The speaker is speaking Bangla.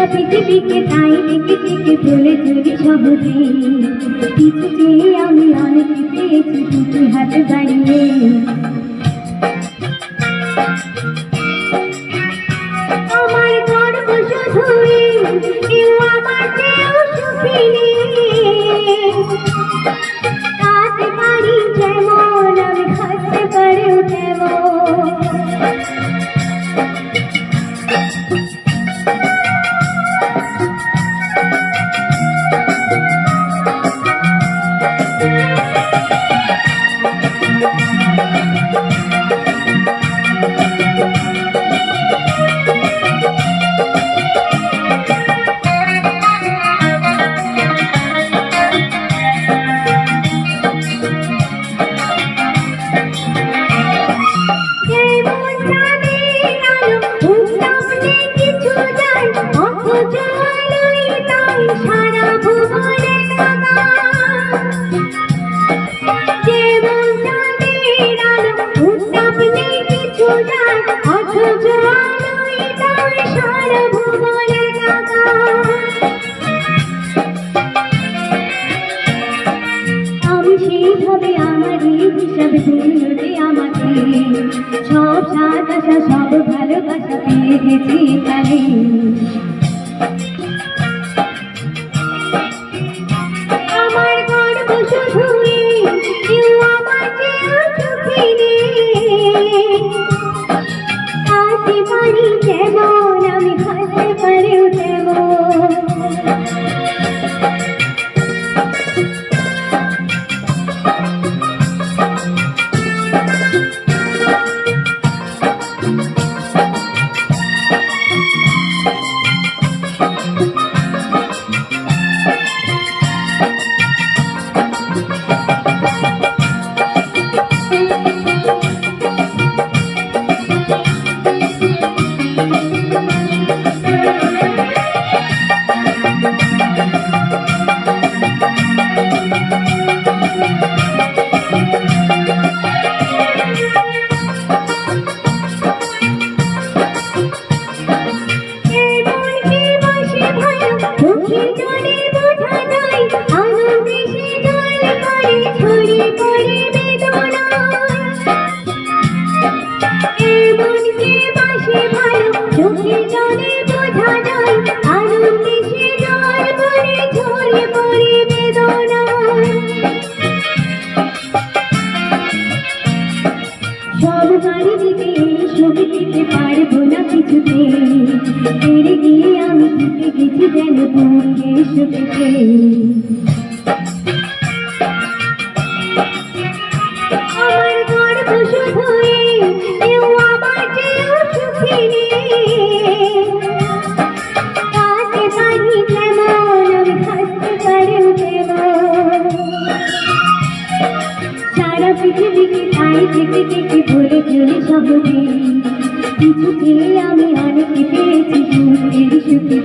পৃথিবীকে তাই দেখে দেখে বলে চলি সহজে কিছু চেয়ে আমি অনেক পেয়েছি দুটি হাতে বাড়িয়ে আমার গর্ব শুধুই কেউ আমার চেয়েও সুখী কাঁদতে পারি যেমন আমি হাসতে পারিও তেমন সব সাদা সব ভালোবাসা পেয়ে গেছি এখানে আমার গর্ব শুধুই কেউ আমার চেয়েও সুখী হাসতে পারি যেমন আমি হাসতে পারিও তেমন পারবো না কিছুতে হেরে গিয়ে আমি জিতে গেছি যেন বুকে সুখে আমার গর্ব শুধুই কেউ আমার চেয়েও সুখী কাঁদতে পারি যেমন আমি হাসতে পারিও তেমন সারা পৃথিবীকে তাই দেখে দেখে বলে চলি সহজে কিছু চেয়ে আমি অনেক পেয়েছি সুখের সুখে